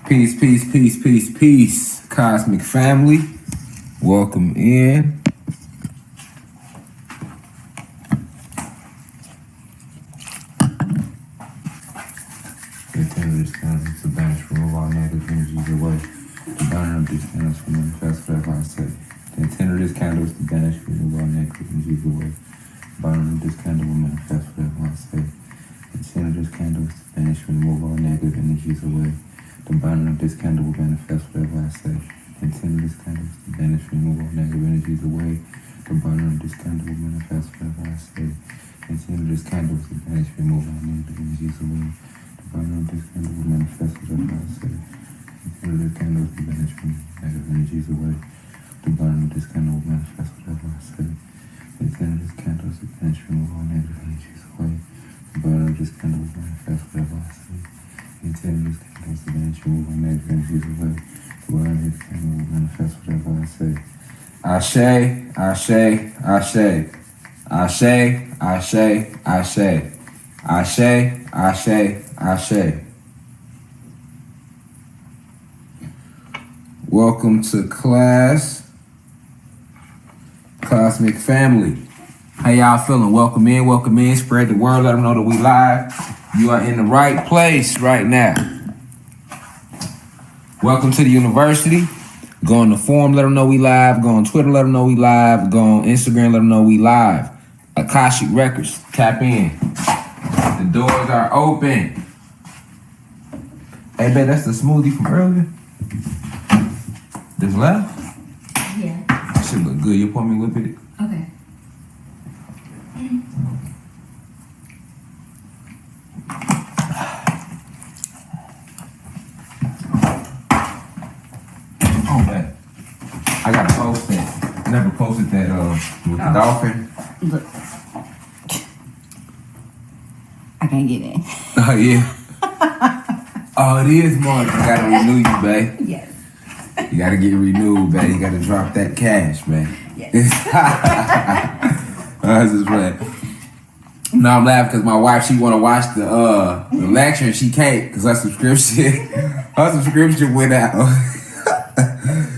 Peace, peace, peace, peace, peace. Cosmic family, welcome in. Continue this candle to banish, remove all negative energies away. The burning of this candle to manifest whatever I say. The intent of this candle is to banish, remove all negative energies away. The burning of this candle will manifest whatever I say. The intent of this candle is to banish, remove all negative energies away. The burning of this candle will manifest whatever I say. The intent of this candle is to banish, remove all negative energies away. The burning of this candle will manifest whatever I say. The intent of this candle is to banish, remove all negative energies away. The burning of this candle will manifest whatever I say. The intent of this candle is to banish, remove negative energies away. The burning of this candle will manifest whatever I say. The intent of this candle is to banish, remove all negative energies away. The burning of this candle will manifest whatever I say. The intent of this candle is to banish, remove all negative energies away. The burning of this candle will manifest whatever I say. Ashe, Ashe, Ashe. Ashe, Ashe, Ashe. Ashe, Ashe, Ashe. Welcome to class, Cosmic family. How y'all feeling? Welcome in. Spread the word, let them know that we live. You are in the right place right now. Welcome to the university. Go on the forum, let them know we live. Go on Twitter, let them know we live. Go on Instagram, let them know we live. Akashic Records, tap in. The doors are open. Hey, babe, that's the smoothie from earlier? This left? Yeah. That shit look good. You pour me a little bit? Okay. Oh, man. I gotta post that. I never posted that with the dolphin. Look. I can't get in. Oh, yeah. Oh, it is March. I gotta renew you, babe. Yes. You gotta get renewed, babe. You gotta drop that cash, man. Yes. I was just playing. No, I'm laughing because my wife, she wanna watch the lecture and she can't because her subscription went out.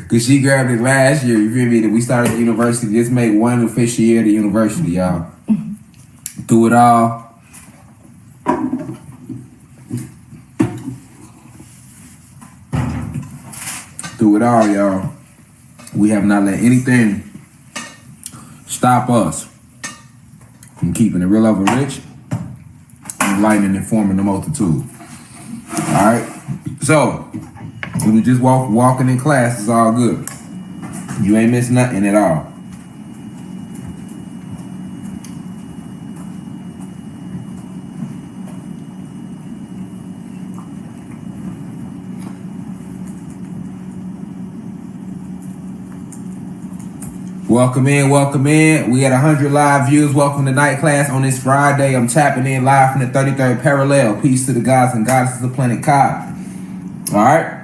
Cause she grabbed it last year, you feel me? That we started the university. Just made one official year of the university, y'all. Through it all. Through it all, y'all. We have not let anything stop us from keeping the real over rich, enlightening and informing the multitude. Alright? So, we were just walking in class, it's all good. You ain't missed nothing at all. Welcome in. We had 100 live views. Welcome to night class on this Friday. I'm tapping in live from the 33rd parallel. Peace to the gods and goddesses of planet Kai. All right.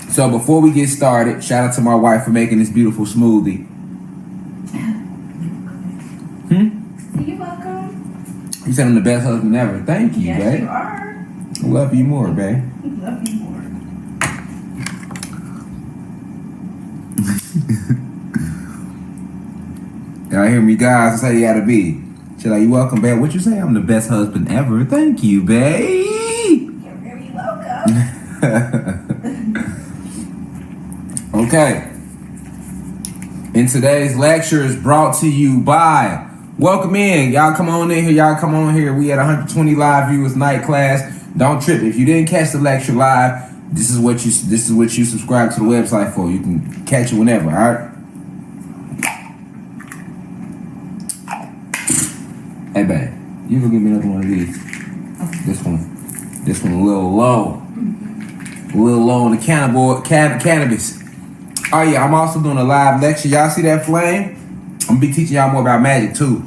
So before we get started, shout out to my wife for making this beautiful smoothie. You're welcome. You said I'm the best husband ever. Thank you, yes, babe. You are. I love you more, babe. Love you more. Y'all hear me, guys? That's how you gotta be. She's like, you welcome, babe. What you say? I'm the best husband ever. Thank you, babe. You're very welcome. Okay. And today's lecture is brought to you by. Welcome in. Y'all come on in here. We had 120 live viewers night class. Don't trip. If you didn't catch the lecture live, this is what you subscribe to the website for. You can catch it whenever, all right? Hey, babe, you can give me another one of these. Okay. This one a little low. A little low on the cannabis. Oh, yeah, I'm also doing a live lecture. Y'all see that flame? I'm going to be teaching y'all more about magic, too.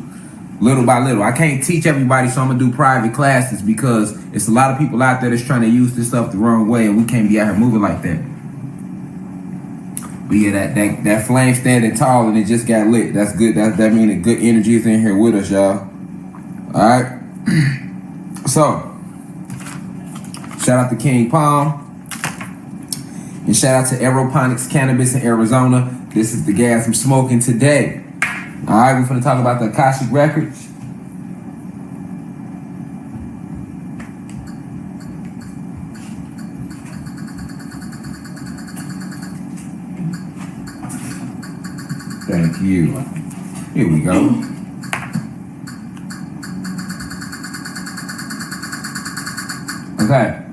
Little by little. I can't teach everybody, so I'm going to do private classes because it's a lot of people out there that's trying to use this stuff the wrong way, and we can't be out here moving like that. But yeah, that flame standing tall and it just got lit. That's good. That means that good energy is in here with us, y'all. Alright. So, shout out to King Palm. And shout out to Aeroponics Cannabis in Arizona. This is the gas I'm smoking today. All right, we're going to talk about the Akashic Records. Thank you. Here we go. Okay.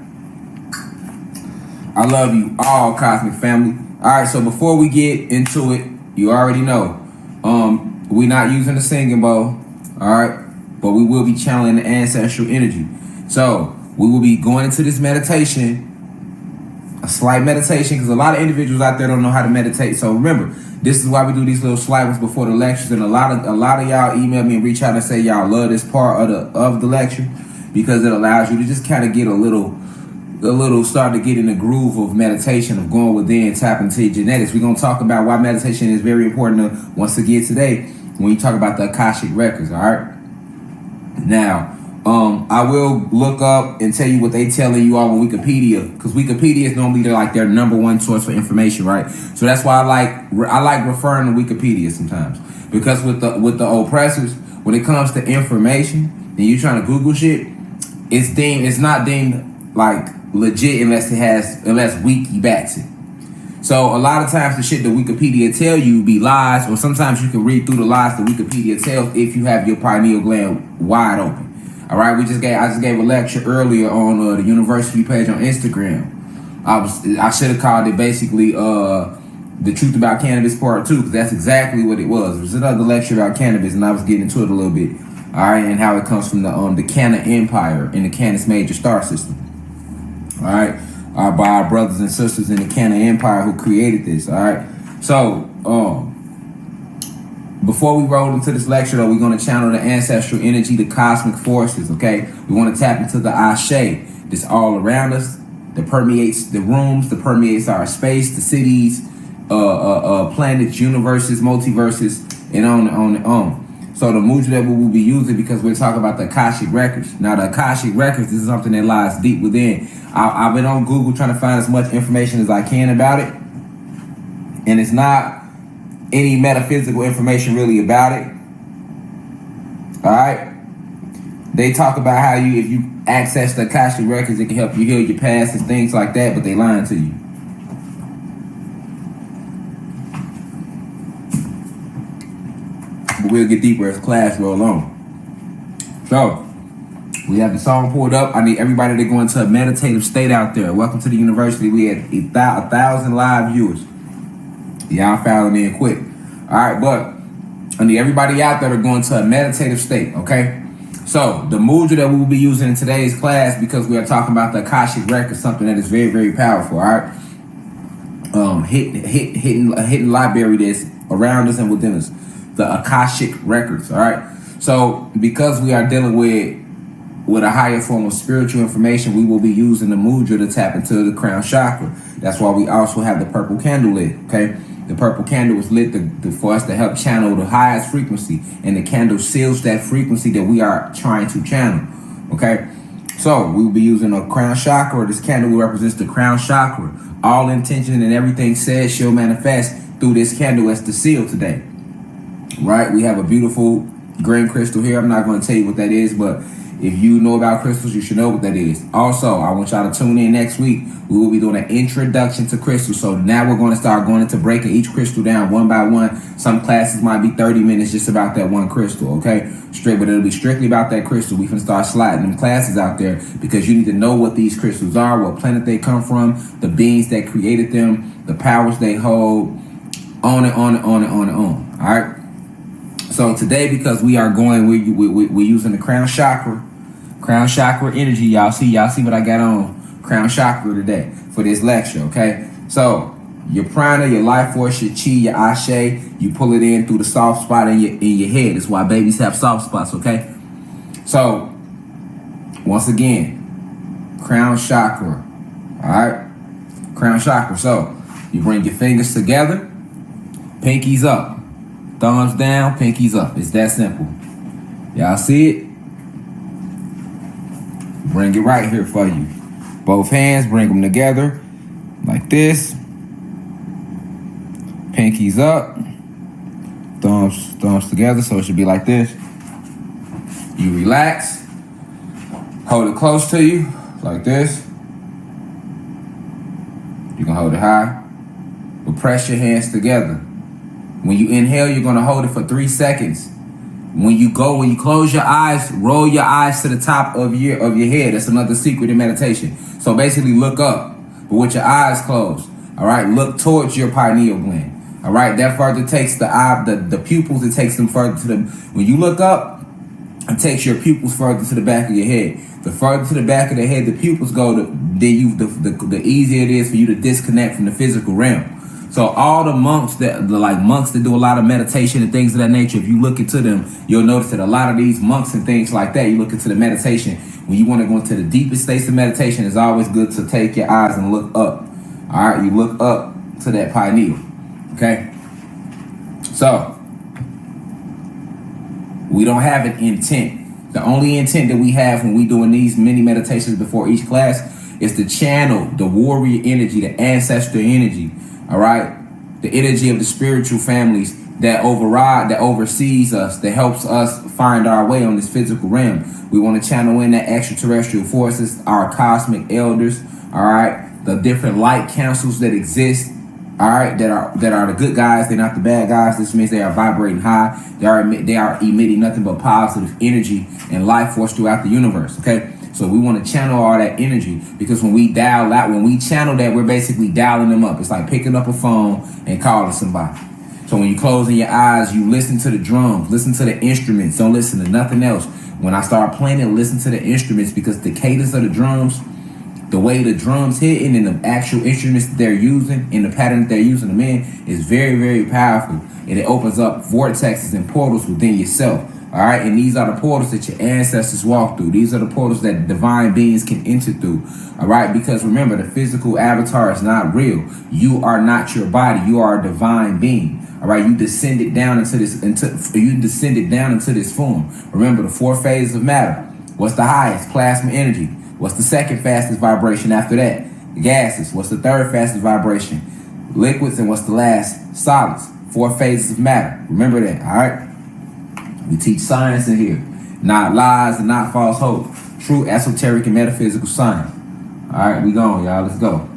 I love you all, Cosmic family. All right, so before we get into it, you already know, we're not using the singing bowl, all right, but we will be channeling the ancestral energy. So we will be going into this meditation, a slight meditation, because a lot of individuals out there don't know how to meditate. So remember, this is why we do these little slight ones before the lectures, and a lot of y'all email me and reach out and say y'all love this part of the lecture because it allows you to just kind of get a little start to get in the groove of meditation, of going within, tap into your genetics. We're going to talk about why meditation is very important once again today when you talk about the Akashic Records, all right? Now, I will look up and tell you what they telling you all on Wikipedia, because Wikipedia is normally their number one source for information, right? So that's why I like referring to Wikipedia sometimes, because with the oppressors, when it comes to information and you trying to Google shit, it's not deemed like legit unless Wiki backs it. So a lot of times the shit that Wikipedia tell you be lies, or sometimes you can read through the lies that Wikipedia tells if you have your pineal gland wide open. All right, I just gave a lecture earlier on the university page on Instagram. I should have called it basically the truth about cannabis part 2, because that's exactly what it was. It was another lecture about cannabis, and I was getting into it a little bit. All right, and how it comes from the Canna Empire in the Canis Major star system. All right, by our brothers and sisters in the Canna Empire who created this. All right, so before we roll into this lecture, though, we're going to channel the ancestral energy, the cosmic forces. Okay, we want to tap into the Ashe that's all around us, that permeates the rooms, that permeates our space, the cities, planets, universes, multiverses, and on and on. So the mudra that we will be using, because we're talking about the Akashic Records. Now, the Akashic Records, this is something that lies deep within. I've been on Google trying to find as much information as I can about it. And it's not any metaphysical information really about it. All right? They talk about how if you access the Akashic Records, it can help you heal your past and things like that, but they lying to you. But we'll get deeper as class roll on. So, we have the song pulled up. I need everybody to go into a meditative state out there. Welcome to the university. We had 1,000 live viewers. Y'all following in quick. All right, but I need everybody out there to go into a meditative state, okay? So, the mudra that we will be using in today's class, because we are talking about the Akashic Record, something that is very, very powerful, all right? Hidden library that's around us and within us. The Akashic Records, all right? So, because we are dealing with a higher form of spiritual information, we will be using the mudra to tap into the crown chakra. That's why we also have the purple candle lit, okay? The purple candle is lit for us to help channel the highest frequency, and the candle seals that frequency that we are trying to channel, okay? So we will be using a crown chakra. This candle represents the crown chakra. All intention and everything said shall manifest through this candle as the seal today, right? We have a beautiful green crystal here. I'm not going to tell you what that is, but if you know about crystals, you should know what that is. Also, I want y'all to tune in next week. We will be doing an introduction to crystals. So now we're going to start going into breaking each crystal down one by one. Some classes might be 30 minutes just about that one crystal, okay? But it'll be strictly about that crystal. We can start sliding them classes out there, because you need to know what these crystals are, what planet they come from, the beings that created them, the powers they hold, on and on and on and on and on. All right? So today, because we are going, we're using the crown chakra energy. Y'all see what I got on crown chakra today for this lecture, okay? So your prana, your life force, your chi, your ashe, you pull it in through the soft spot in your head. That's why babies have soft spots, okay? So once again, crown chakra, all right? Crown chakra. So you bring your fingers together, pinkies up. Thumbs down, pinkies up. It's that simple. Y'all see it? Bring it right here for you. Both hands, bring them together like this. Pinkies up. Thumbs together, so it should be like this. You relax. Hold it close to you, like this. You can hold it high. But press your hands together. When you inhale, you're gonna hold it for 3 seconds. When you close your eyes, roll your eyes to the top of your head. That's another secret in meditation. So basically look up, but with your eyes closed. All right, look towards your pineal gland. All right, that further takes the pupils, it takes them further to when you look up, it takes your pupils further to the back of your head. The further to the back of the head the pupils go, the easier it is for you to disconnect from the physical realm. So all the monks that do a lot of meditation and things of that nature, if you look into them, you'll notice that a lot of these monks and things like that, you look into the meditation, when you want to go into the deepest states of meditation, it's always good to take your eyes and look up. All right, you look up to that pineal. Okay? So, we don't have an intent. The only intent that we have when we doing these mini meditations before each class is to channel the warrior energy, the ancestral energy. All right, the energy of the spiritual families that oversees us, that helps us find our way on this physical realm. We want to channel in that extraterrestrial forces, our cosmic elders. All right, the different light councils that exist. All right, that are the good guys. They're not the bad guys. This means they are vibrating high. They are emitting nothing but positive energy and life force throughout the universe. Okay. So we want to channel all that energy, because when we channel that, we're basically dialing them up. It's like picking up a phone and calling somebody. So when you closing your eyes, you listen to the drums, listen to the instruments. Don't listen to nothing else. When I start playing it, listen to the instruments, because the cadence of the drums, the way the drums hitting and the actual instruments that they're using and the pattern that they're using them in is very, very powerful. And it opens up vortexes and portals within yourself. All right, and these are the portals that your ancestors walked through. These are the portals that divine beings can enter through. All right, because remember, the physical avatar is not real. You are not your body. You are a divine being. All right, you descended down into this form. Remember the 4 phases of matter. What's the highest? Plasma energy. What's the second fastest vibration after that? Gases. What's the third fastest vibration? Liquids. And what's the last? Solids. 4 phases of matter. Remember that. All right. We teach science in here, not lies and not false hope. True esoteric and metaphysical science. All right, we going, y'all. Let's go.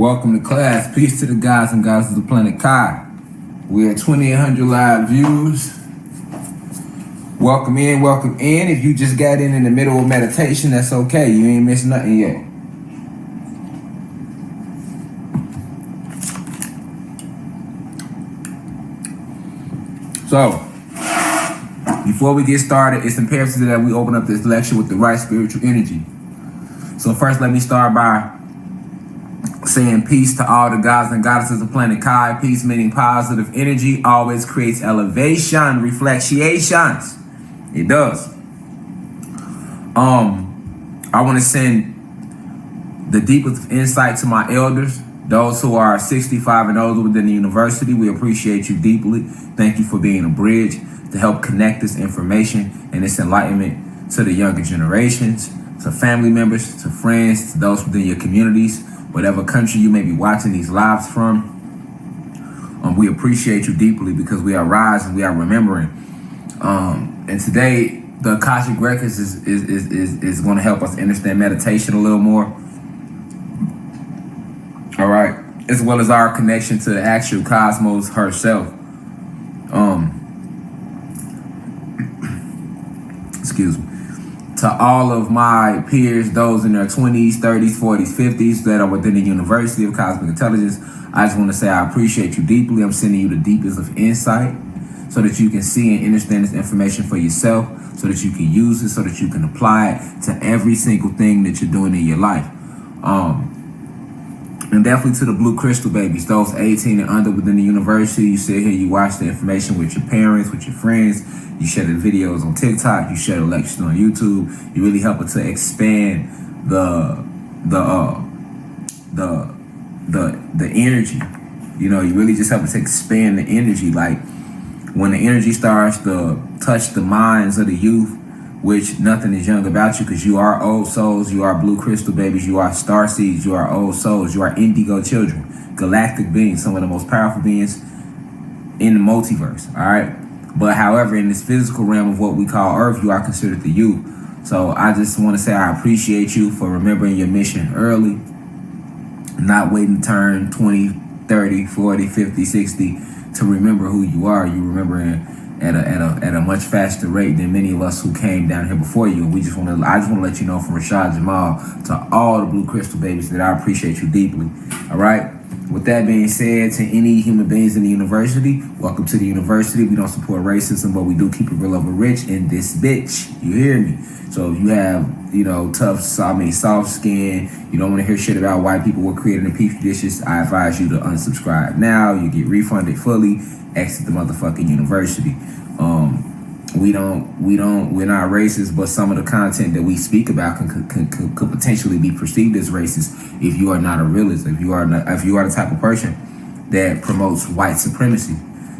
Welcome to class. Peace to the guys and goddesses of the planet Kai. We're at 2,800 live views. Welcome in, welcome in. If you just got in the middle of meditation, that's okay. You ain't missed nothing yet. So, before we get started, it's imperative that we open up this lecture with the right spiritual energy. So first, let me start by saying peace to all the gods and goddesses of planet Kai. Peace meaning positive energy always creates elevation, reflections. It does. I want to send the deepest insight to my elders, those who are 65 and older within the university. We appreciate you deeply. Thank you for being a bridge to help connect this information and this enlightenment to the younger generations, to family members, to friends, to those within your communities, whatever country you may be watching these lives from. We appreciate you deeply because we are rising, we are remembering. And today, the Akashic Records is going to help us understand meditation a little more. All right, as well as our connection to the actual cosmos herself. Excuse me. To all of my peers, those in their 20s, 30s, 40s, 50s that are within the University of Cosmic Intelligence, I just want to say I appreciate you deeply. I'm sending you the deepest of insight so that you can see and understand this information for yourself, so that you can use it, so that you can apply it to every single thing that you're doing in your life. And definitely to the blue crystal babies, those 18 and under within the university. You sit here, you watch the information with your parents, with your friends. You share the videos on TikTok. You share the lectures on YouTube. You really help it to expand the energy. You know, you really just help it to expand the energy. Like when the energy starts to touch the minds of the youth, which nothing is young about you because you are old souls, you are blue crystal babies, you are star seeds, you are old souls, you are indigo children, galactic beings, some of the most powerful beings in the multiverse, all right? But however, in this physical realm of what we call Earth, you are considered the youth. So I just want to say I appreciate you for remembering your mission early, not waiting to turn 20, 30, 40, 50, 60 to remember who you are. You remembering at a much faster rate than many of us who came down here before you. I just want to let you know from Rashad, Jamal to all the blue crystal babies that I appreciate you deeply. All right. With that being said, to any human beings in the university, welcome to the university. We don't support racism, but we do keep it real over rich in this bitch. You hear me? So if you have, soft skin, you don't want to hear shit about white people were created in petri dishes, I advise you to unsubscribe now. You get refunded fully. Exit the motherfucking university. We're not racist, but some of the content that we speak about could potentially be perceived as racist if you are not a realist, if you are the type of person that promotes white supremacy.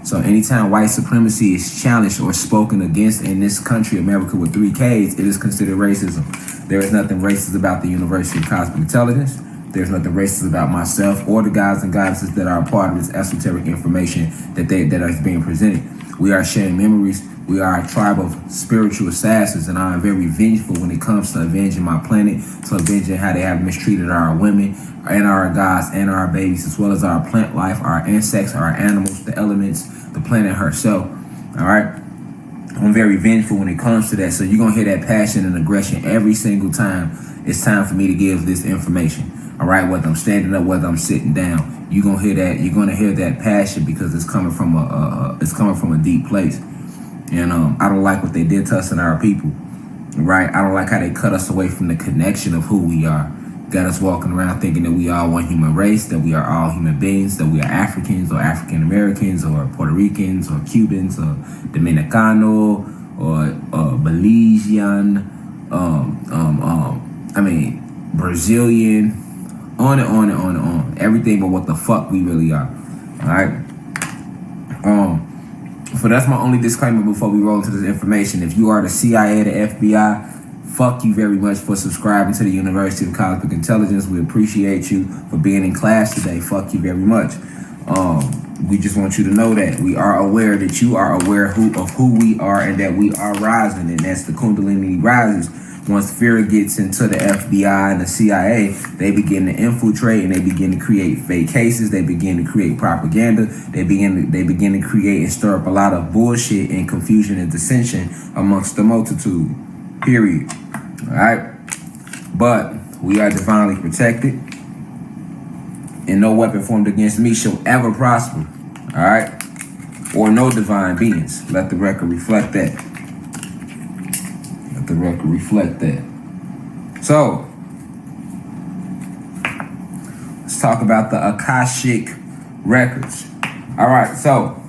So anytime white supremacy is challenged or spoken against in this country, America with 3 Ks, it is considered racism. There is nothing racist about the University of Cosmic Intelligence. There's nothing racist about myself or the guys and goddesses that are a part of this esoteric information that is being presented. We are sharing memories. We are a tribe of spiritual assassins, and I am very vengeful when it comes to avenging my planet, to avenging how they have mistreated our women and our gods and our babies, as well as our plant life, our insects, our animals, the elements, the planet herself. All right? I'm very vengeful when it comes to that, so you're going to hear that passion and aggression every single time it's time for me to give this information. All right, whether I'm standing up, whether I'm sitting down, you're gonna hear that. You're gonna hear that passion because it's coming from a deep place. And I don't like what they did to us and our people. Right? I don't like how they cut us away from the connection of who we are. Got us walking around thinking that we are one human race, that we are all human beings, that we are Africans or African Americans or Puerto Ricans or Cubans or Dominicano or Belizean, Brazilian. On and on and on and on. Everything but what the fuck we really are. Alright? So that's my only disclaimer before we roll into this information. If you are the CIA, the FBI, fuck you very much for subscribing to the University of Cosmic Intelligence. We appreciate you for being in class today. Fuck you very much. We just want you to know that we are aware that you are aware of who we are and that we are rising, and that's the Kundalini rises once fear gets into the FBI and the CIA, they begin to infiltrate and they begin to create fake cases. They begin to create propaganda. They begin to create and stir up a lot of bullshit and confusion and dissension amongst the multitude. Period. All right. But we are divinely protected, and no weapon formed against me shall ever prosper. All right. Or no divine beings. Let the record reflect that. Let the record reflect that. So, let's talk about the Akashic records. All right, so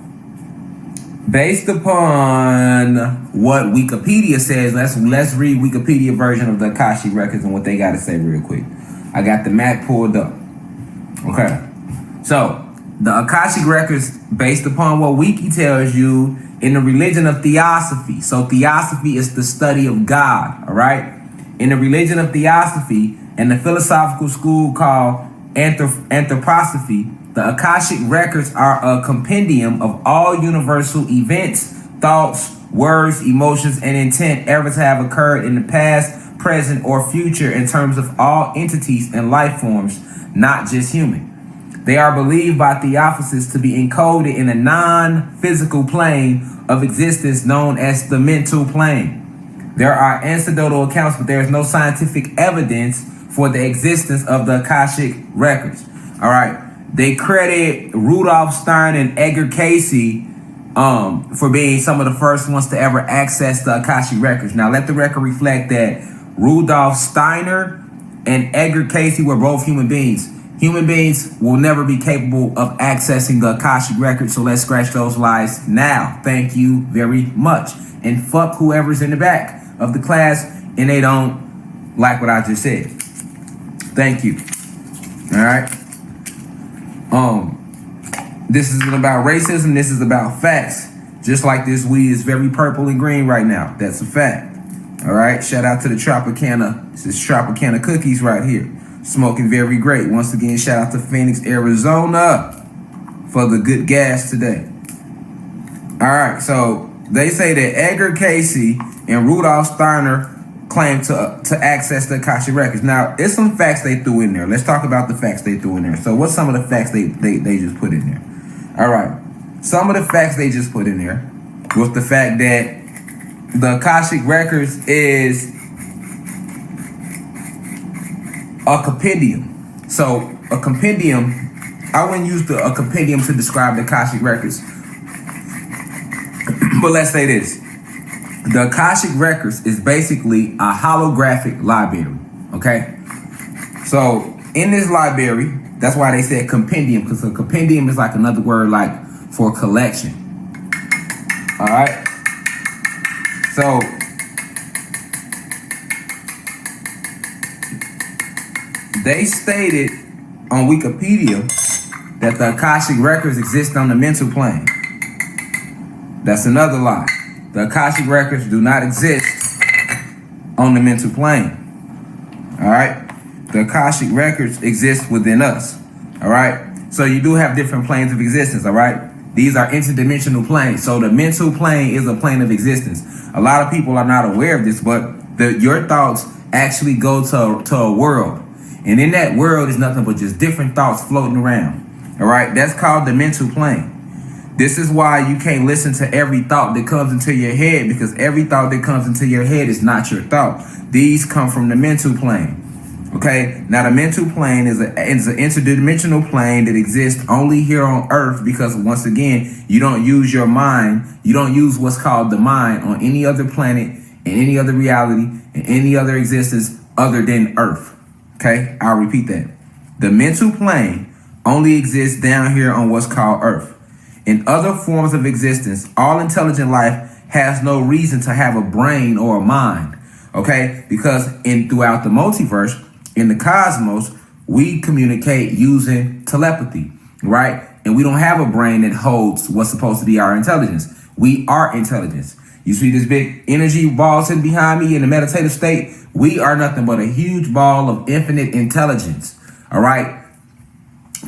based upon what Wikipedia says, let's read Wikipedia version of the Akashic records and what they got to say real quick. I got the map pulled up. Okay, so the Akashic records, based upon what Wiki tells you, in the religion of theosophy. So theosophy is the study of God, all right? In the religion of theosophy and the philosophical school called anthroposophy, the Akashic records are a compendium of all universal events, thoughts, words, emotions, and intent ever to have occurred in the past, present, or future in terms of all entities and life forms, not just human. They are believed by theosophists to be encoded in a non-physical plane of existence known as the mental plane. There are anecdotal accounts, but there is no scientific evidence for the existence of the Akashic records. All right. They credit Rudolf Steiner and Edgar Casey for being some of the first ones to ever access the Akashic records. Now, let the record reflect that Rudolf Steiner and Edgar Casey were both human beings. Human beings will never be capable of accessing the Akashic records, so let's scratch those lies now. Thank you very much. And fuck whoever's in the back of the class and they don't like what I just said. Thank you. All right. This isn't about racism. This is about facts. Just like this weed is very purple and green right now. That's a fact. All right. Shout out to the Tropicana. This is Tropicana cookies right here. Smoking very great. Once again, shout out to Phoenix, Arizona for the good gas today. All right. So they say that Edgar Casey and Rudolf Steiner claim to access the Akashic records. Now, it's some facts they threw in there. Let's talk about the facts they threw in there. So what's some of the facts they just put in there? All right. Some of the facts they just put in there was the fact that the Akashic records is a compendium. So a compendium, I wouldn't use a compendium to describe the Akashic records. But let's say this. The Akashic records is basically a holographic library, okay? So in this library, that's why they said compendium, because a compendium is like another word like for collection. All right? So they stated on Wikipedia that the Akashic records exist on the mental plane. That's another lie. The Akashic records do not exist on the mental plane. All right? The Akashic records exist within us. All right? So you do have different planes of existence. All right? These are interdimensional planes. So the mental plane is a plane of existence. A lot of people are not aware of this, but your thoughts actually go to a world. And in that world is nothing but just different thoughts floating around. All right? That's called the mental plane. This is why you can't listen to every thought that comes into your head, because every thought that comes into your head is not your thought. These come from the mental plane. Okay? Now, the mental plane is an interdimensional plane that exists only here on Earth because, once again, you don't use your mind. You don't use what's called the mind on any other planet, in any other reality, in any other existence other than Earth. Okay? I'll repeat that. The mental plane only exists down here on what's called Earth. In other forms of existence, all intelligent life has no reason to have a brain or a mind, okay? Because throughout the multiverse, in the cosmos, we communicate using telepathy, right? And we don't have a brain that holds what's supposed to be our intelligence. We are intelligence. You see this big energy ball sitting behind me in the meditative state? We are nothing but a huge ball of infinite intelligence, all right?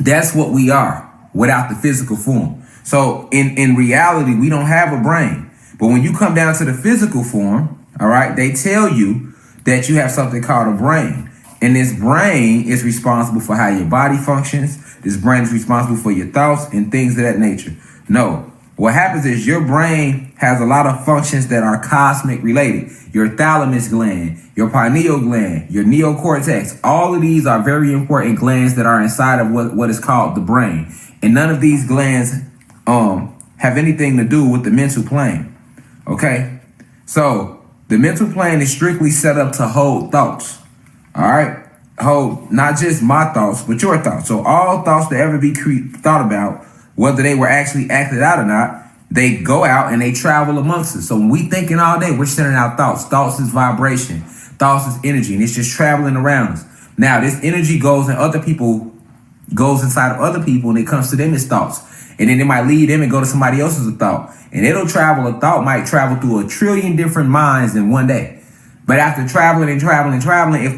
That's what we are without the physical form. So in reality, we don't have a brain. But when you come down to the physical form, all right, they tell you that you have something called a brain. And this brain is responsible for how your body functions. This brain is responsible for your thoughts and things of that nature. No. What happens is your brain has a lot of functions that are cosmic related. Your thalamus gland, your pineal gland, your neocortex, all of these are very important glands that are inside of what is called the brain. And none of these glands have anything to do with the mental plane. Okay? So the mental plane is strictly set up to hold thoughts. All right? Hold not just my thoughts, but your thoughts. So all thoughts that ever be thought about, whether they were actually acted out or not, they go out and they travel amongst us. So when we thinking all day, we're sending out thoughts. Thoughts is vibration. Thoughts is energy, and it's just traveling around us. Now, this energy goes inside of other people, and it comes to them as thoughts. And then it might lead them and go to somebody else's thought. And it'll travel, a thought might travel through 1 trillion different minds in one day. But after traveling, if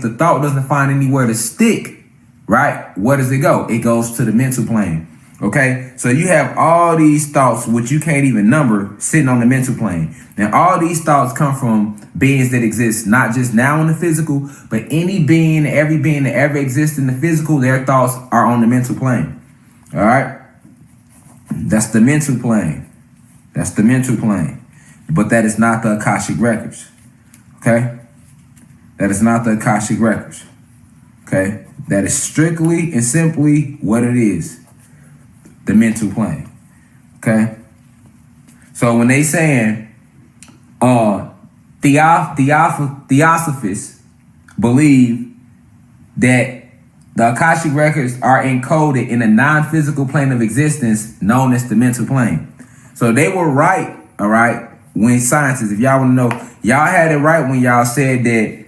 the thought doesn't find anywhere to stick, right, where does it go? It goes to the mental plane. Okay, so you have all these thoughts, which you can't even number, sitting on the mental plane. And all these thoughts come from beings that exist, not just now in the physical, but any being, every being that ever exists in the physical, their thoughts are on the mental plane. All right, that's the mental plane. That's the mental plane. But that is not the Akashic records. Okay, that is not the Akashic records. Okay, that is strictly and simply what it is. The mental plane. Okay? So when they saying Theosophists believe that the Akashic records are encoded in a non-physical plane of existence known as the mental plane. So they were right, all right, when scientists, if y'all want to know, y'all had it right when y'all said that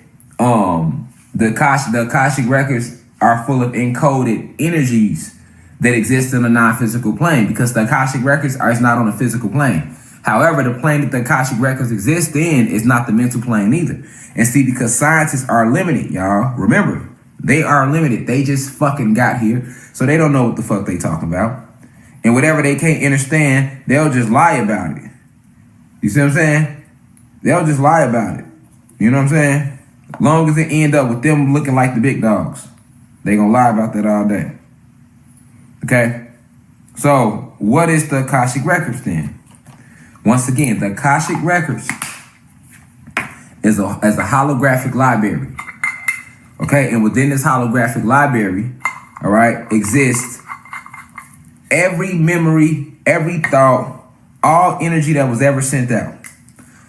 the Akashic records are full of encoded energies that exist in a non-physical plane, because the Akashic records is not on a physical plane. However, the plane that the Akashic records exist in is not the mental plane either. And see, because scientists are limited, y'all. Remember, they are limited. They just fucking got here, so they don't know what the fuck they talking about. And whatever they can't understand, they'll just lie about it. You see what I'm saying? They'll just lie about it. You know what I'm saying? As long as it end up with them looking like the big dogs, they gonna lie about that all day. Okay, so what is the Akashic records then? Once again, the Akashic records is a holographic library. Okay, and within this holographic library, all right, exists every memory, every thought, all energy that was ever sent out.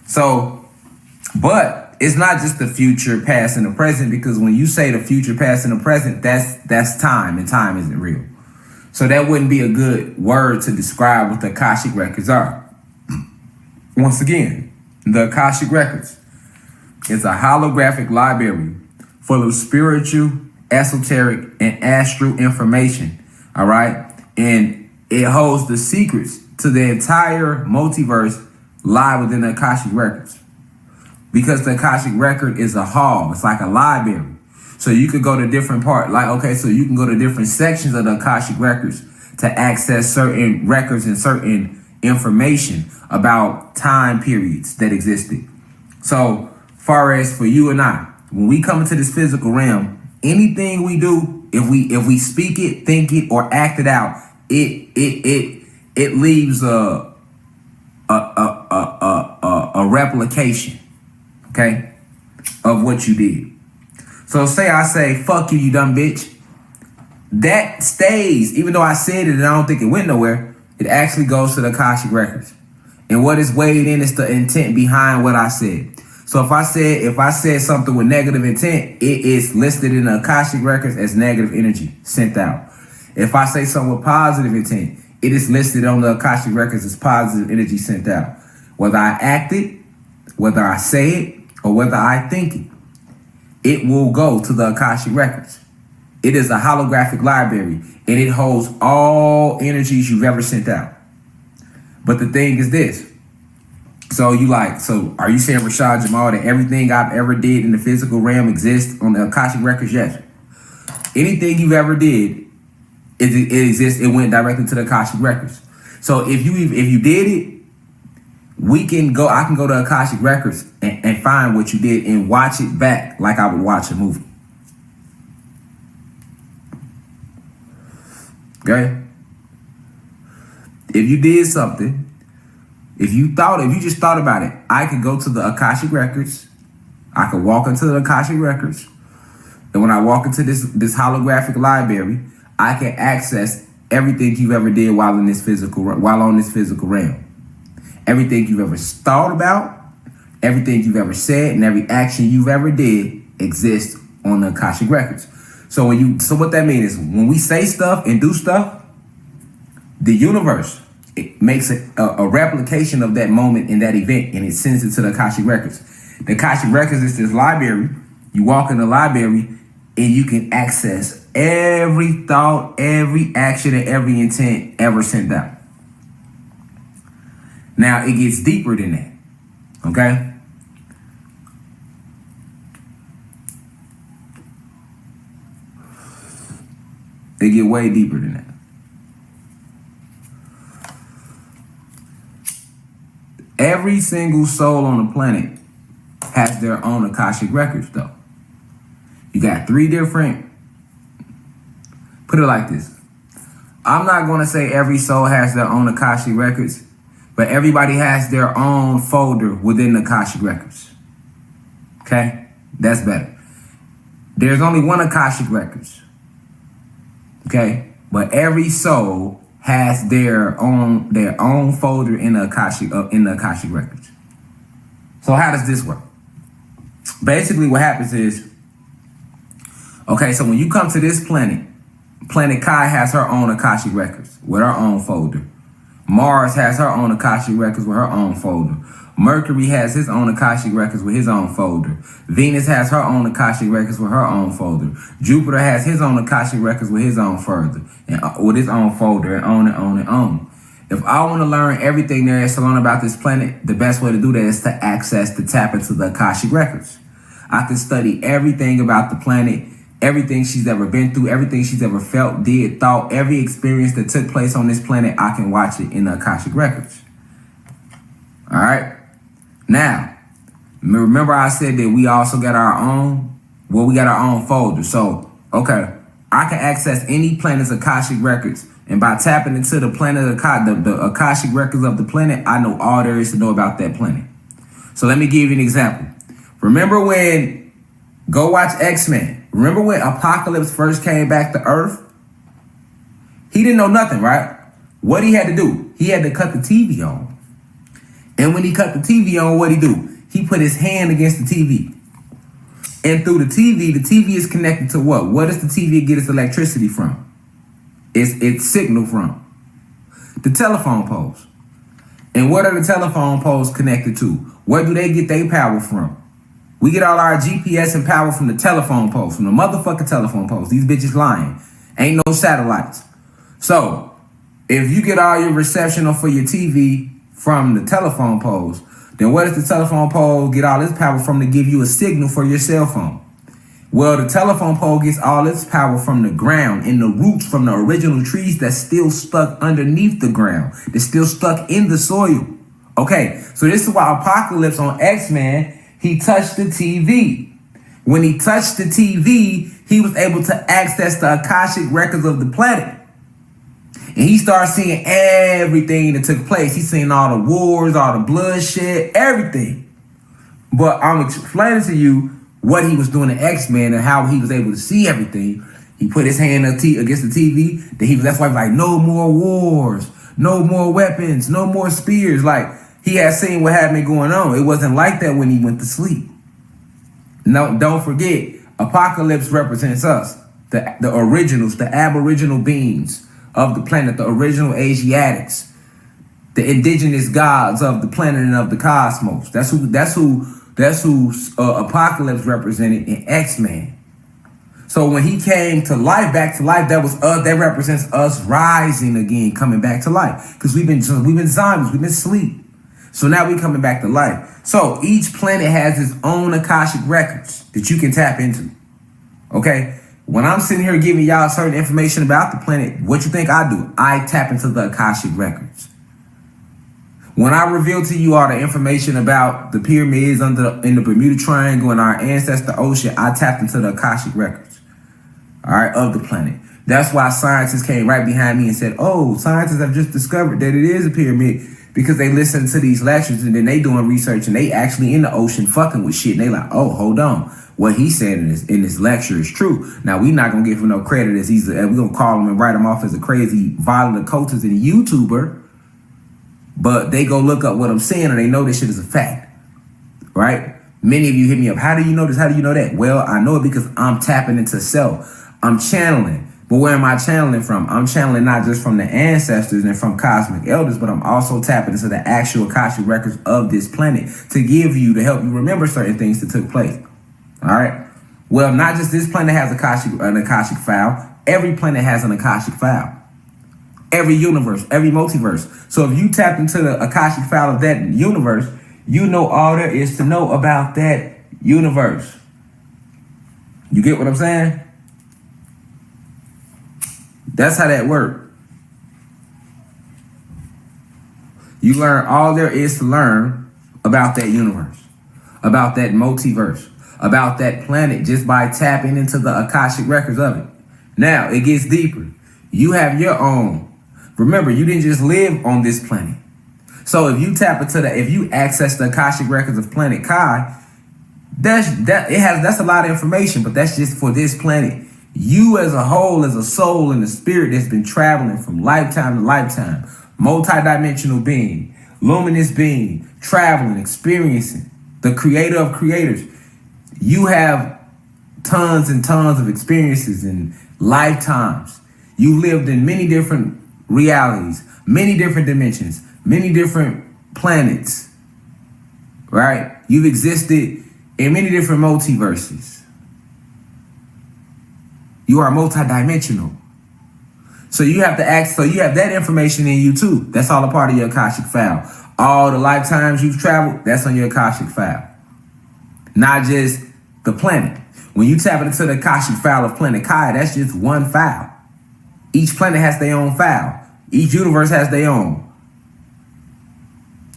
So, but it's not just the future, past, and the present, because when you say the future, past, and the present, that's time, and time isn't real. So that wouldn't be a good word to describe what the Akashic records are. Once again, the Akashic records is a holographic library full of spiritual, esoteric, and astral information. All right. And it holds the secrets to the entire multiverse lie within the Akashic records. Because the Akashic record is a hall. It's like a library. So you could go to different so you can go to different sections of the Akashic records to access certain records and certain information about time periods that existed. So far as for you and I, when we come into this physical realm, anything we do, if we speak it, think it, or act it out, it leaves a replication, okay, of what you did. So say I say, fuck you, you dumb bitch. That stays, even though I said it and I don't think it went nowhere, it actually goes to the Akashic records. And what is weighed in is the intent behind what I said. So if I said something with negative intent, it is listed in the Akashic records as negative energy sent out. If I say something with positive intent, it is listed on the Akashic records as positive energy sent out. Whether I act it, whether I say it, or whether I think it, it will go to the Akashic records. It is a holographic library, and it holds all energies you've ever sent out. But the thing is this. So are you saying, Rashad, Jamal, that everything I've ever did in the physical realm exists on the Akashic records? Yes. Anything you've ever did, it exists. It went directly to the Akashic records. So if you did it, I can go to Akashic Records and find what you did and watch it back like I would watch a movie. Okay? If you did something, if you just thought about it, I could go to the Akashic Records. I could walk into the Akashic Records. And when I walk into this holographic library, I can access everything you ever did while on this physical realm. Everything you've ever thought about, everything you've ever said, and every action you've ever did exists on the Akashic Records. So what that means is when we say stuff and do stuff, the universe, it makes a replication of that moment in that event, and it sends it to the Akashic Records. The Akashic Records is this library. You walk in the library, and you can access every thought, every action, and every intent ever sent out. Now, it gets deeper than that, okay? It get way deeper than that. Every single soul on the planet has their own Akashic Records, though. You got 3 different, put it like this. I'm not going to say every soul has their own Akashic Records, but everybody has their own folder within the Akashic Records. Okay? That's better. There's only one Akashic Records. Okay? But every soul has their own folder in the Akashic Records. So how does this work? Basically what happens is, okay, so when you come to this planet, Planet Kai has her own Akashic Records with her own folder. Mars has her own Akashic Records with her own folder. Mercury has his own Akashic Records with his own folder. Venus has her own Akashic Records with her own folder. Jupiter has his own Akashic Records with his own folder, and with his own folder, and on and on and on. If I want to learn everything there is to learn about this planet, the best way to do that is to tap into the Akashic Records. I can study everything about the planet, everything she's ever been through, everything she's ever felt, did, thought, every experience that took place on this planet, I can watch it in the Akashic Records. All right? Now, remember I said that we also got our own, we got our own folder. So, okay, I can access any planet's Akashic Records. And by tapping into the planet, the Akashic Records of the planet, I know all there is to know about that planet. So let me give you an example. Remember when, go watch X-Men. Remember when Apocalypse first came back to Earth? He didn't know nothing, right? What he had to do? He had to cut the TV on. And when he cut the TV on, what'd he do? He put his hand against the TV. And through the TV is connected to what? What does the TV get its electricity from? Its signal from? The telephone poles. And what are the telephone poles connected to? Where do they get their power from? We get all our GPS and power from the telephone poles, from the motherfucking telephone poles. These bitches lying. Ain't no satellites. So, if you get all your reception for your TV from the telephone poles, then where does the telephone pole get all its power from to give you a signal for your cell phone? Well, the telephone pole gets all its power from the ground and the roots from the original trees that's still stuck underneath the ground. That's still stuck in the soil. Okay, so this is why Apocalypse on X-Men, he touched the TV. When he touched the TV, he was able to access the Akashic Records of the planet. And he started seeing everything that took place. He's seen all the wars, all the bloodshed, everything. But I'm explaining to you what he was doing in X-Men and how he was able to see everything. He put his hand against the TV. That's why he was like, no more wars, no more weapons, no more spears. Like, he had seen what had been going on. It wasn't like that when he went to sleep. No, don't forget, Apocalypse represents us, the originals, the aboriginal beings of the planet, the original Asiatics, the indigenous gods of the planet and of the cosmos. That's who Apocalypse represented in X-Men. So when he came to life, back to life, that represents us rising again, coming back to life. Because we've been zombies, we've been asleep. So now we're coming back to life. So each planet has its own Akashic Records that you can tap into. Okay? When I'm sitting here giving y'all certain information about the planet, what you think I do? I tap into the Akashic Records. When I reveal to you all the information about the pyramids in the Bermuda Triangle and our ancestor ocean, I tapped into the Akashic records, all right, of the planet. That's why scientists came right behind me and said, oh, scientists have just discovered that it is a pyramid, because they listen to these lectures and then they doing research and they actually in the ocean fucking with shit. And they like, oh, hold on. What he said in this lecture is true. Now, we not going to give him no credit as we're going to call him and write him off as a crazy, violent occultist and YouTuber. But they go look up what I'm saying and they know this shit is a fact, right? Many of you hit me up. How do you know this? How do you know that? Well, I know it because I'm tapping into self. I'm channeling. But where am I channeling from? I'm channeling not just from the ancestors and from cosmic elders, but I'm also tapping into the actual Akashic records of this planet to give you, to help you remember certain things that took place. All right? Well, not just this planet has an Akashic file. Every planet has an Akashic file. Every universe, every multiverse. So if you tap into the Akashic file of that universe, you know all there is to know about that universe. You get what I'm saying? That's how that works. You learn all there is to learn about that universe, about that multiverse, about that planet just by tapping into the Akashic records of it. Now, it gets deeper. You have your own. Remember, you didn't just live on this planet. So if you tap into if you access the Akashic records of planet Kai, that's a lot of information, but that's just for this planet. You as a whole, as a soul and a spirit that's been traveling from lifetime to lifetime, multi-dimensional being, luminous being, traveling, experiencing, the creator of creators. You have tons and tons of experiences and lifetimes. You lived in many different realities, many different dimensions, many different planets, right? You've existed in many different multiverses. You are multidimensional. So you have to ask, so you have that information in you too. That's all a part of your Akashic file. All the lifetimes you've traveled, that's on your Akashic file. Not just the planet. When you tap into the Akashic file of planet Kai, that's just one file. Each planet has their own file. Each universe has their own.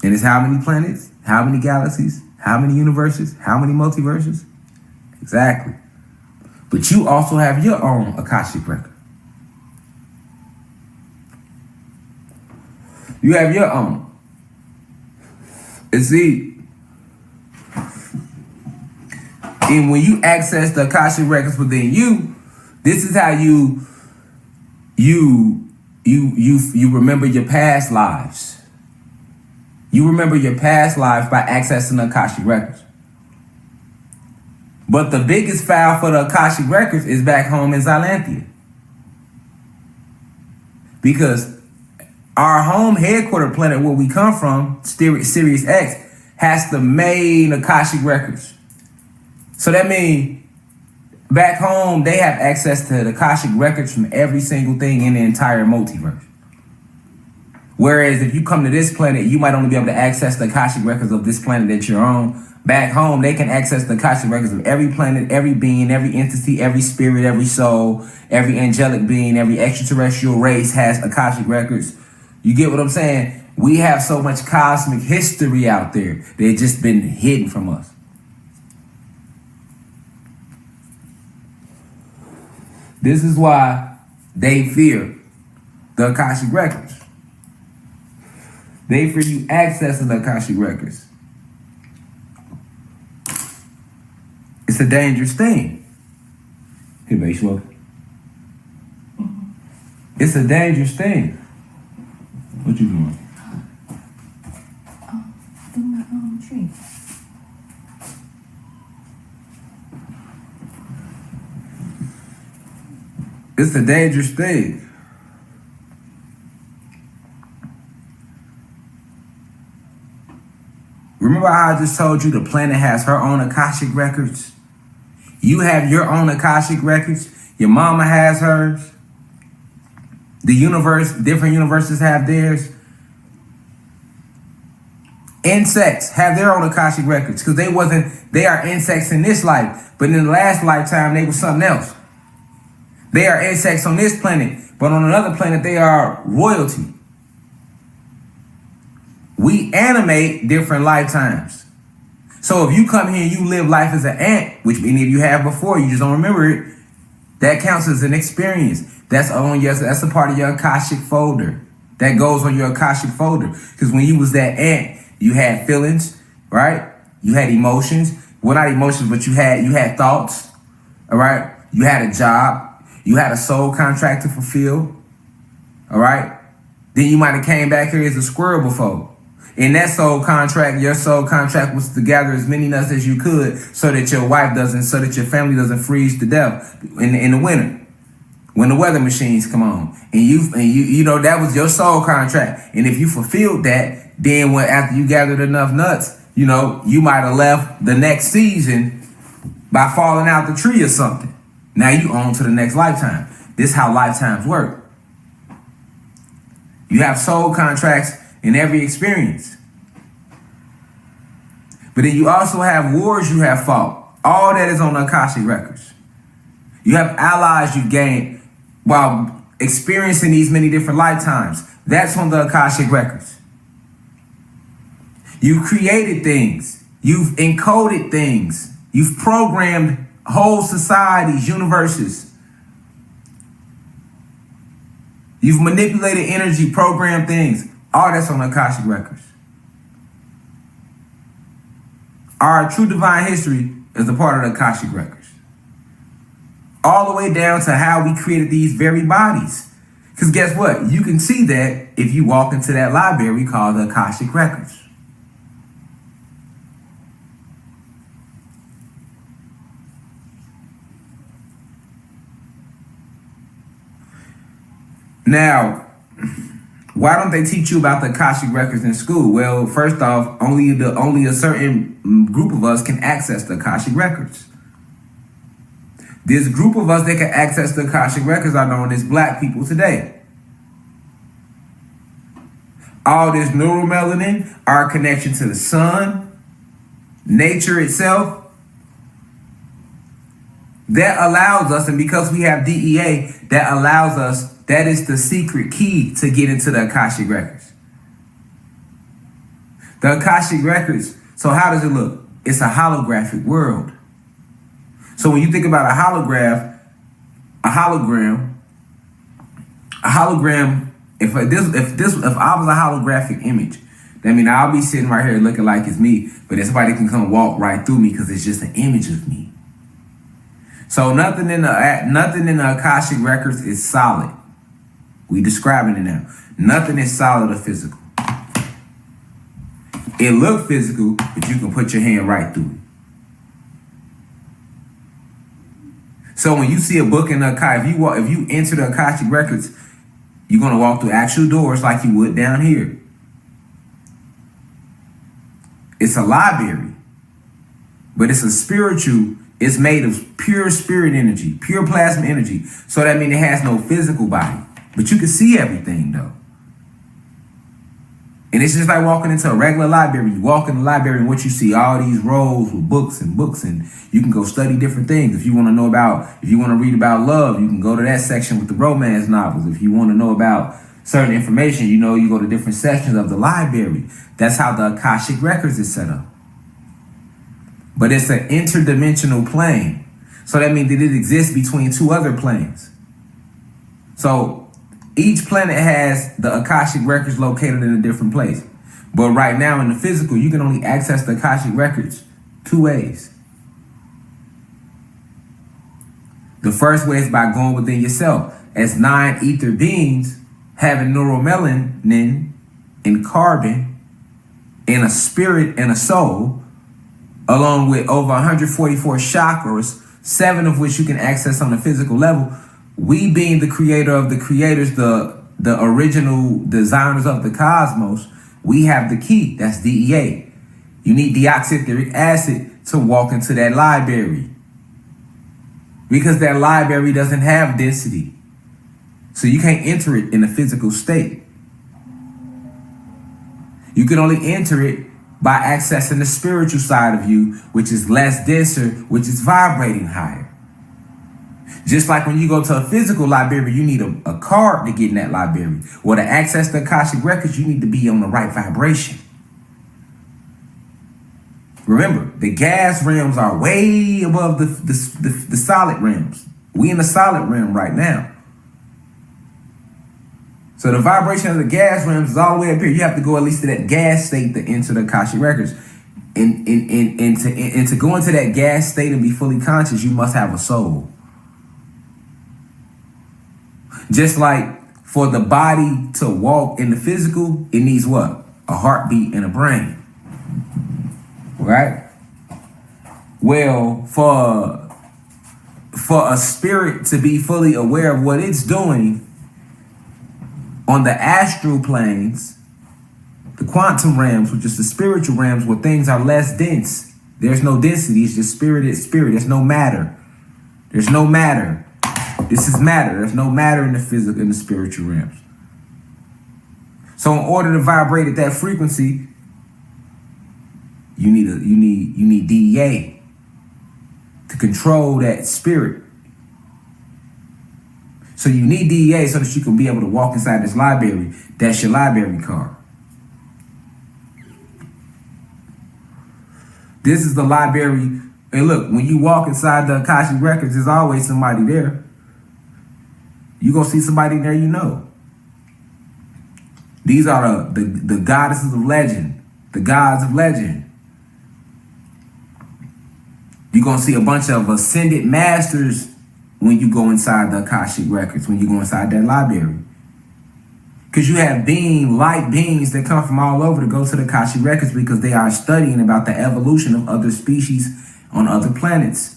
And it's how many planets? How many galaxies? How many universes? How many multiverses? Exactly. But you also have your own Akashic record. You have your own. And see, and when you access the Akashic records within you, this is how you remember your past lives. You remember your past lives by accessing the Akashic records. But the biggest file for the Akashic records is back home in Xylanthia. Because our home headquarter planet where we come from, Sirius X, has the main Akashic records. So that means back home, they have access to the Akashic records from every single thing in the entire multiverse. Whereas if you come to this planet, you might only be able to access the Akashic records of this planet that you're on. Back home, they can access the Akashic records of every planet, every being, every entity, every spirit, every soul, every angelic being, every extraterrestrial race has Akashic records. You get what I'm saying? We have so much cosmic history out there. They've just been hidden from us. This is why they fear the Akashic records. They fear you accessing the Akashic records. It's a dangerous thing. Here, baby, smoke. It's a dangerous thing. What you doing? Do my own tree. It's a dangerous thing. Remember how I just told you the planet has her own Akashic records? You have your own Akashic records. Your mama has hers. The universe, different universes have theirs. Insects have their own Akashic records because they are insects in this life, but in the last lifetime, they were something else. They are insects on this planet, but on another planet, they are royalty. we animate different lifetimes. So if you come here and you live life as an ant, which many of you have before, you just don't remember it, that counts as an experience. That's a part of your Akashic folder. That goes on your Akashic folder. Because when you was that ant, you had feelings, right? You had emotions. Well, not emotions, but you had thoughts. All right? You had a job. You had a soul contract to fulfill. All right? Then you might have came back here as a squirrel before. In that soul contract, your soul contract was to gather as many nuts as you could so that your family doesn't freeze to death in the winter when the weather machines come on. And you know that was your soul contract. And if you fulfilled that, then after you gathered enough nuts, you know, you might have left the next season by falling out the tree or something. Now you on to the next lifetime. This is how lifetimes work. You have soul contracts in every experience. But then you also have wars you have fought. All that is on the Akashic records. You have allies you gained while experiencing these many different lifetimes. That's on the Akashic records. You've created things. You've encoded things. You've programmed whole societies, universes. You've manipulated energy, programmed things. All that's on the Akashic records. Our true divine history is a part of the Akashic records. All the way down to how we created these very bodies. Because guess what? You can see that if you walk into that library called the Akashic records. Now, why don't they teach you about the Akashic records in school? Well, first off, only a certain group of us can access the Akashic records. This group of us that can access the Akashic records are known as black people today. All this neuromelanin, our connection to the sun, nature itself, that allows us, and because we have DEA, that allows us, that is the secret key to get into the Akashic records. The Akashic records, so how does it look? It's a holographic world. So when you think about a hologram, if I was a holographic image, that means I'll be sitting right here looking like it's me, but then somebody can come walk right through me because it's just an image of me. So nothing in the Akashic records is solid. We describing it now. Nothing is solid or physical. It look physical, but you can put your hand right through it. So when you see a book in the Akashic, if you enter the Akashic records, you're gonna walk through actual doors like you would down here. It's a library, but it's a spiritual. It's made of pure spirit energy, pure plasma energy. So that means it has no physical body. But you can see everything though. And it's just like walking into a regular library. You walk in the library and what you see, all these rows with books, and you can go study different things. If you want to read about love, you can go to that section with the romance novels. If you want to know about certain information, you go to different sections of the library. That's how the Akashic records is set up. But it's an interdimensional plane. So that means that it exists between two other planes. So each planet has the Akashic records located in a different place. But right now in the physical, you can only access the Akashic records two ways. The first way is by going within yourself. As 9 ether beings having neuromelanin and carbon and a spirit and a soul, along with over 144 chakras, 7 of which you can access on the physical level. We being the creator of the creators, the original designers of the cosmos, we have the key. That's DEA. You need deoxyetheric acid to walk into that library. Because that library doesn't have density. So you can't enter it in a physical state. You can only enter it by accessing the spiritual side of you, which is less denser, which is vibrating higher. Just like when you go to a physical library, you need a card to get in that library. Or to access the Akashic records, you need to be on the right vibration. Remember, the gas realms are way above the solid realms. We in the solid realm right now. So the vibration of the gas realms is all the way up here. You have to go at least to that gas state to enter the Akashic records. And to go into that gas state and be fully conscious, you must have a soul. Just like for the body to walk in the physical, it needs what? A heartbeat and a brain. Right? Well, for a spirit to be fully aware of what it's doing on the astral planes, the quantum realms, which is the spiritual realms where things are less dense. There's no density, it's just spirit. There's no matter. There's no matter. This is matter. There's no matter in the physical, in the spiritual realms. So in order to vibrate at that frequency, you need DEA to control that spirit. So you need DEA so that you can be able to walk inside this library. That's your library card. This is the library. And look, when you walk inside the Akashic records, there's always somebody there. You're going to see somebody there you know. These are the goddesses of legend, the gods of legend. You're going to see a bunch of ascended masters when you go inside the Akashic records, when you go inside that library. Because you have light beings that come from all over to go to the Akashic records because they are studying about the evolution of other species on other planets.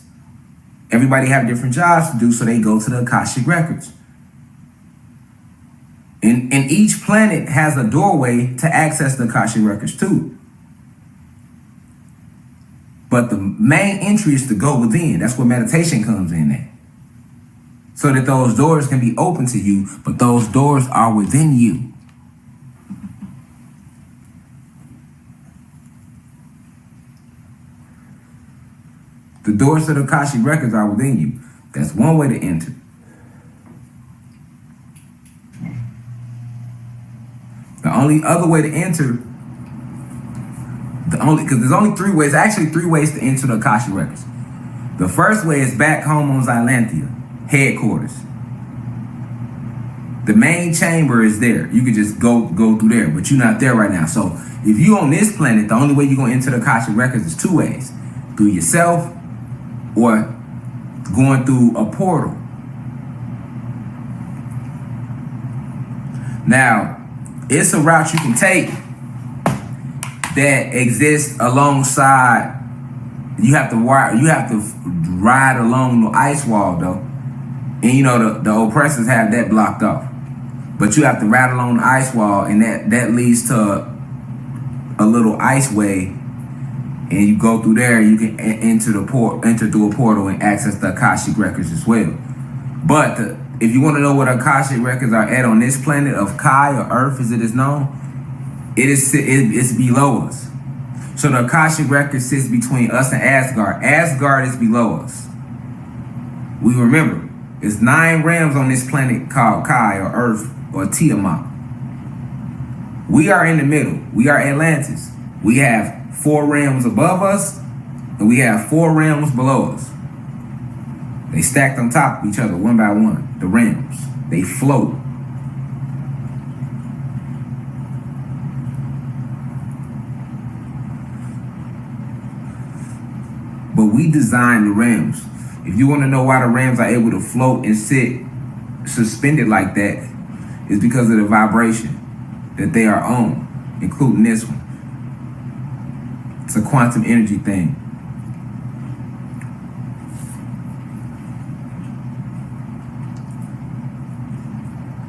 Everybody have different jobs to do, so they go to the Akashic records. And each planet has a doorway to access the Akashic records too. But the main entry is to go within. That's where meditation comes in at. So that those doors can be open to you, but those doors are within you. The doors to the Akashic records are within you. That's one way to enter. The only other way to enter, because there's only three ways, actually three ways to enter the Akashic records. The first way is back home on Xylanthia, headquarters. The main chamber is there. You could just go through there, but you're not there right now. So if you on this planet, the only way you're going to enter the Akashic records is two ways. Through yourself or going through a portal. Now, it's a route you can take that exists alongside. You have to ride along the ice wall though, and you know the oppressors have that blocked off. But you have to ride along the ice wall, and that leads to a little ice way, and you go through there. You can enter through a portal and access the Akashic records as well. But if you want to know what Akashic records are at on this planet of Kai or Earth as it is known, it's below us. So the Akashic record sits between us and Asgard. Asgard is below us. We remember, it's 9 realms on this planet called Kai or Earth or Tiamat. We are in the middle. We are Atlantis. We have 4 realms above us, and we have 4 realms below us. They stacked on top of each other one by one. The realms. They float. But we design the realms. If you want to know why the realms are able to float and sit suspended like that, it's because of the vibration that they are on, including this one. It's a quantum energy thing.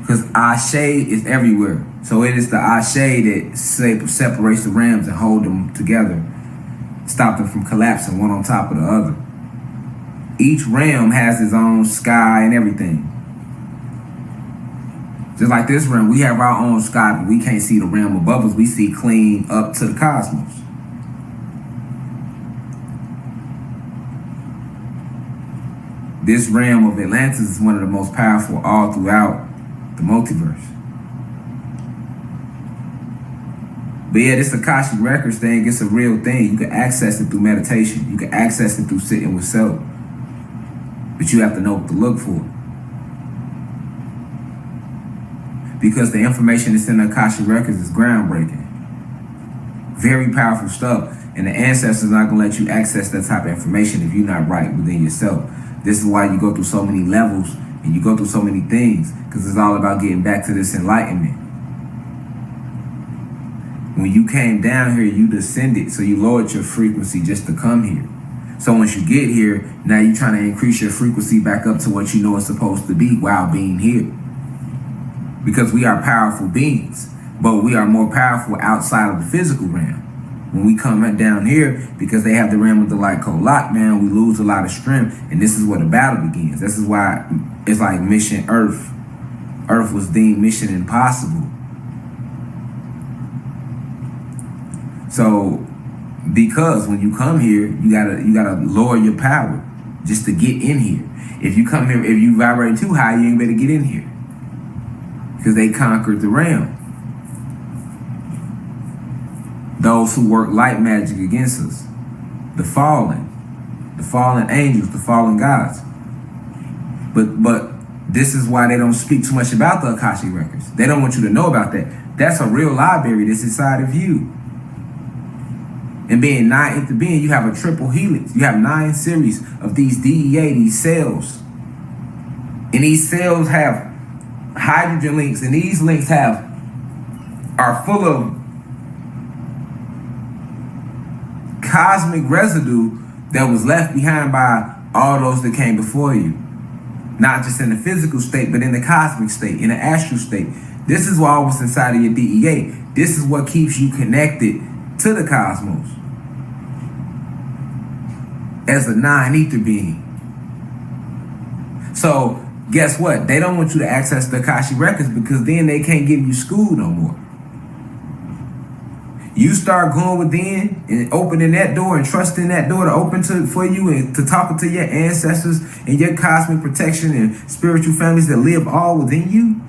Because Ashe is everywhere. So it is the Ashe that separates the realms and hold them together. Stop them from collapsing one on top of the other. Each realm has its own sky and everything. Just like this realm, we have our own sky, but we can't see the realm above us. We see clean up to the cosmos. This realm of Atlantis is one of the most powerful all throughout the multiverse. But yeah, this Akashic Records thing, it's a real thing. You can access it through meditation. You can access it through sitting with self. But you have to know what to look for. Because the information that's in the Akashic Records is groundbreaking. Very powerful stuff. And the ancestors are not going to let you access that type of information if you're not right within yourself. This is why you go through so many levels and you go through so many things, because it's all about getting back to this enlightenment. When you came down here, you descended, so you lowered your frequency just to come here. So once you get here, now you're trying to increase your frequency back up to what you know it's supposed to be while being here. Because we are powerful beings, but we are more powerful outside of the physical realm. When we come down here, because they have the realm of the light code lockdown, we lose a lot of strength, and this is where the battle begins. This is why it's like Mission Earth. Earth was deemed mission impossible. So, because when you come here, you gotta lower your power just to get in here. If you come here, if you vibrate too high, you ain't better get in here. Because they conquered the realm. Those who work light magic against us. The fallen angels, the fallen gods. But this is why they don't speak too much about the Akashic Records. They don't want you to know about that. That's a real library that's inside of you. And being 9 into being, you have a triple helix. You have 9 series of these DEA, these cells. And these cells have hydrogen links, and these links are full of cosmic residue that was left behind by all those that came before you. Not just in the physical state, but in the cosmic state, in the astral state. This is what was inside of your DEA. This is what keeps you connected to the cosmos as a non-ether being. So guess what? They don't want you to access the Akashic Records, because then they can't give you school no more. You start going within and opening that door and trusting that door to open for you and to talking to your ancestors and your cosmic protection and spiritual families that live all within you.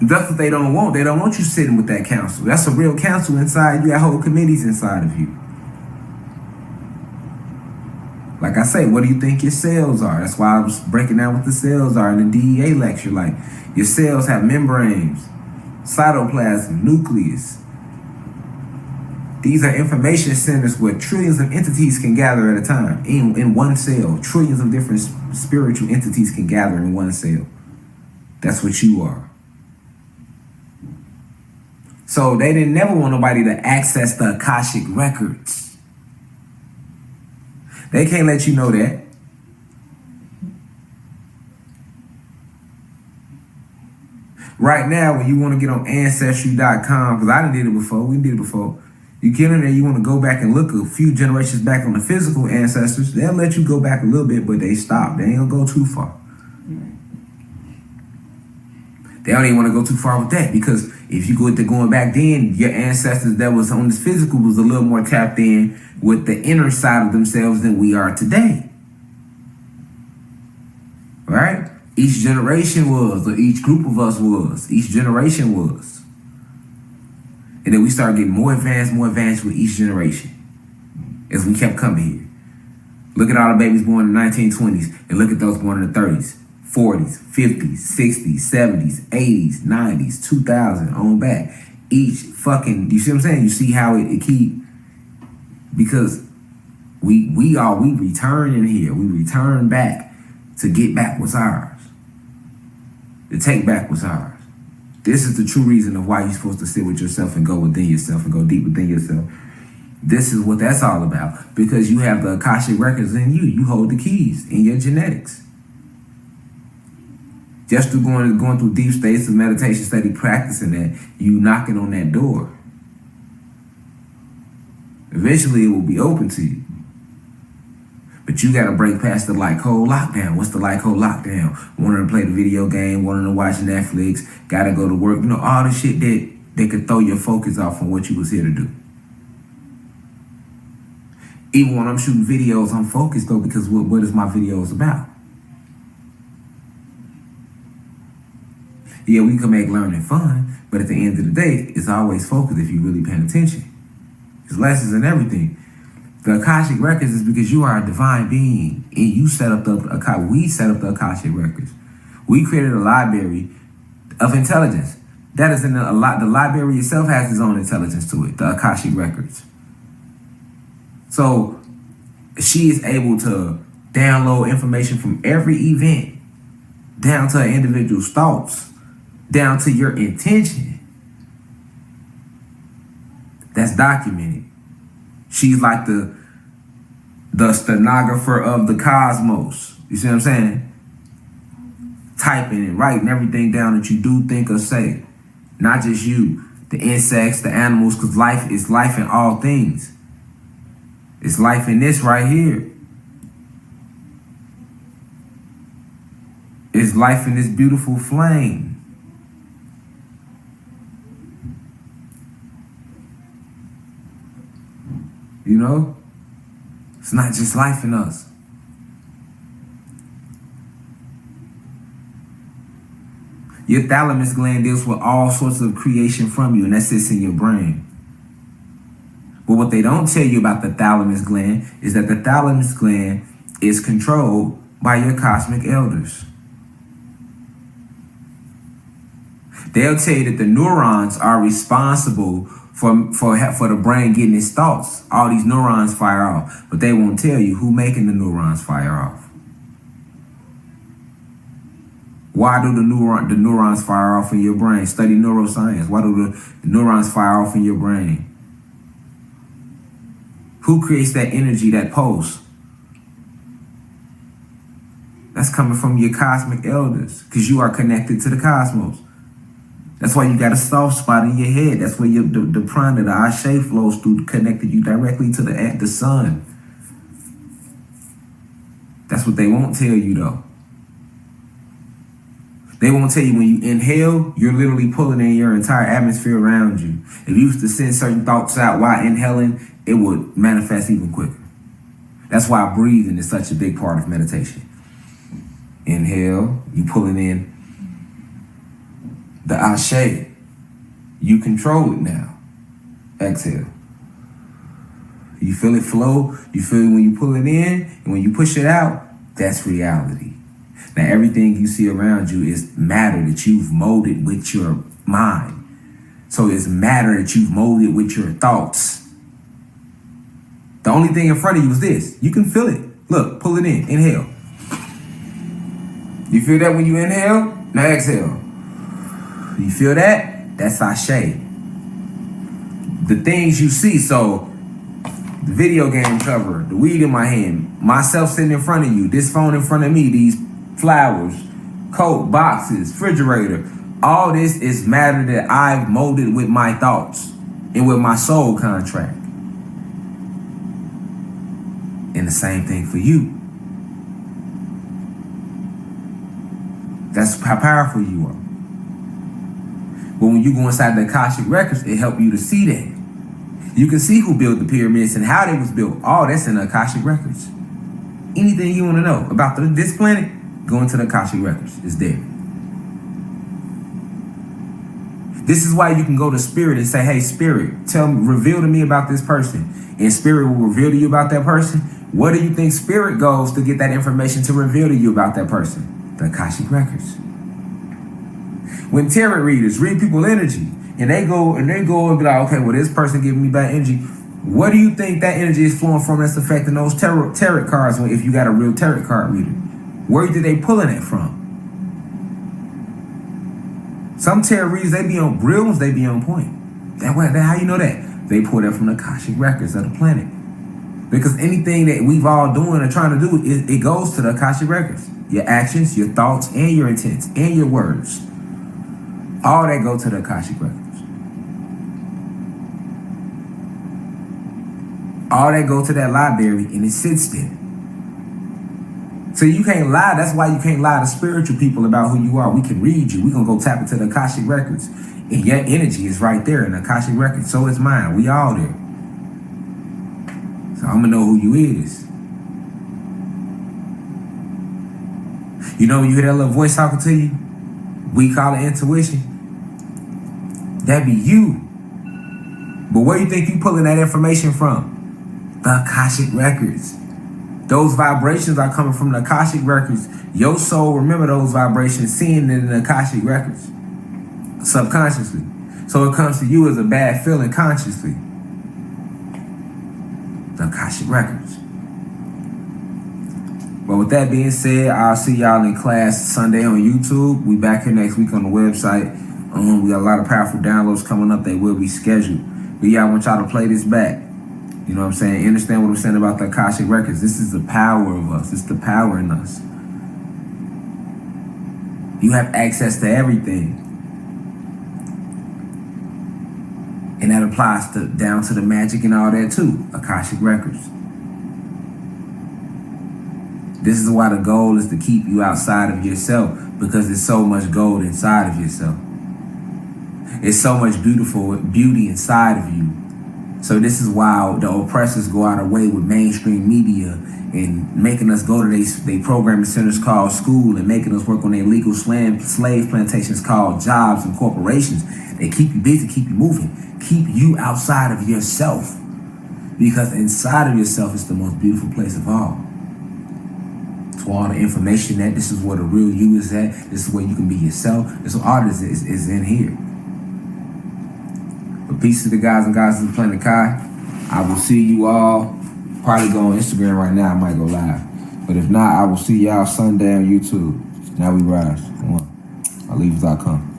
That's what they don't want. They don't want you sitting with that council. That's a real council inside you. Got whole committees inside of you. Like I say, what do you think your cells are? That's why I was breaking down what the cells are in the DEA lecture. Like, your cells have membranes, cytoplasm, nucleus. These are information centers where trillions of entities can gather at a time in one cell. Trillions of different spiritual entities can gather in one cell. That's what you are. So they didn't never want nobody to access the Akashic Records. They can't let you know that. Right now, when you want to get on Ancestry.com, because I done did it before, we did it before. You get in there, you want to go back and look a few generations back on the physical ancestors, they'll let you go back a little bit, but they stop. They ain't gonna go too far. They don't even want to go too far with that, because if you go to going back then, your ancestors that was on this physical was a little more tapped in with the inner side of themselves than we are today. Right? Each generation was, or each group of us was, each generation was. And then we started getting more advanced with each generation as we kept coming here. Look at all the babies born in the 1920s and look at those born in the 30s. 40s, 50s, 60s, 70s, 80s, 90s, 2000, on back. Each fucking, you see what I'm saying? You see how it keep, because we return in here. We return back to get back what's ours. To take back what's ours. This is the true reason of why you're supposed to sit with yourself and go within yourself and go deep within yourself. This is what that's all about. Because you have the Akashic Records in you. You hold the keys in your genetics. Just through going through deep states of meditation, study, practicing that, you knocking on that door. Eventually, it will be open to you. But you got to break past the light code lockdown. What's the light code lockdown? Wanting to play the video game, wanting to watch Netflix, got to go to work. You know, all the shit that could throw your focus off from what you was here to do. Even when I'm shooting videos, I'm focused, though, because what is my videos about? Yeah, we can make learning fun, but at the end of the day, it's always focused if you're really paying attention. It's lessons and everything. The Akashic Records is because you are a divine being, and you set up we set up the Akashic Records. We created a library of intelligence. That is in the library itself has its own intelligence to it, the Akashic Records. So she is able to download information from every event, down to an individual's thoughts, down to your intention. That's documented. She's like the stenographer of the cosmos. You see what I'm saying? Typing and writing everything down that you do, think, or say. Not just you, the insects, the animals, because life is life in all things. It's life in this right here. It's life in this beautiful flame. You know? It's not just life in us. Your thalamus gland deals with all sorts of creation from you, and that sits in your brain. But what they don't tell you about the thalamus gland is that the thalamus gland is controlled by your cosmic elders. They'll tell you that the neurons are responsible for the brain getting its thoughts. All these neurons fire off, but they won't tell you who making the neurons fire off. Why do the neurons fire off in your brain? Study neuroscience. Why do the neurons fire off in your brain? Who creates that energy, that pulse? That's coming from your cosmic elders, because you are connected to the cosmos. That's why you got a soft spot in your head. That's where the prana, the Ashe flows through, connected you directly to the sun. That's what they won't tell you, though. They won't tell you when you inhale, you're literally pulling in your entire atmosphere around you. If you used to send certain thoughts out while inhaling, it would manifest even quicker. That's why breathing is such a big part of meditation. Inhale, you pulling in the Ashe. You control it now. Exhale. You feel it flow. You feel it when you pull it in, and when you push it out, that's reality. Now, everything you see around you is matter that you've molded with your mind. So it's matter that you've molded with your thoughts. The only thing in front of you is this. You can feel it. Look, pull it in. Inhale. You feel that when you inhale? Now exhale. You feel that? That's Ashe. The things you see, so the video game cover, the weed in my hand, myself sitting in front of you, this phone in front of me, these flowers, coat, boxes, refrigerator, all this is matter that I've molded with my thoughts and with my soul contract. And the same thing for you. That's how powerful you are. But when you go inside the Akashic Records, it helps you to see that. You can see who built the pyramids and how they was built. All that's in the Akashic Records. Anything you want to know about this planet, go into the Akashic Records. It's there. This is why you can go to Spirit and say, hey, Spirit, reveal to me about this person. And Spirit will reveal to you about that person. Where do you think Spirit goes to get that information to reveal to you about that person? The Akashic Records. When tarot readers read people's energy, and they go and be like, okay, well, this person giving me bad energy. What do you think that energy is flowing from that's affecting those tarot cards if you got a real tarot card reader? Where did they pulling it from? Some tarot readers, they be on real ones, they be on point. How you know that? They pull that from the Akashic Records of the planet. Because anything that we've all doing or trying to do, it goes to the Akashic Records. Your actions, your thoughts, and your intents, and your words. All that go to the Akashic Records. All that go to that library, and it sits there. So you can't lie. That's why you can't lie to spiritual people about who you are. We can read you. We're going to go tap into the Akashic Records. And your energy is right there in the Akashic Records. So is mine. We all there. So I'm going to know who you is. You know when you hear that little voice talking to you? We call it intuition. That be you. But where you think you pulling that information from? The Akashic records. Those vibrations are coming from the Akashic records. Your soul remember those vibrations, seeing it in the Akashic records. Subconsciously. So it comes to you as a bad feeling consciously. The Akashic records. But with that being said, I'll see y'all in class Sunday on YouTube. We back here next week on the website. We got a lot of powerful downloads coming up. They will be scheduled. But yeah, I want y'all to play this back. You know what I'm saying? You understand what I'm saying about the Akashic records? This is the power of us. It's the power in us. You have access to everything. And that applies to down to the magic and all that too. Akashic records. This is why the goal is to keep you outside of yourself, because there's so much gold inside of yourself. It's so much beauty inside of you. So this is why the oppressors go out of way with mainstream media and making us go to they programming centers called school and making us work on their illegal slave plantations called jobs and corporations. They keep you busy, keep you moving, keep you outside of yourself. Because inside of yourself is the most beautiful place of all. It's where all the information at. This is where the real you is at. This is where you can be yourself. This is what all this is in here. But peace to the guys and guys of the Planet Kai. I will see you all. Probably go on Instagram right now. I might go live. But if not, I will see y'all Sunday on YouTube. Now we rise. Come on. I'll leave.com.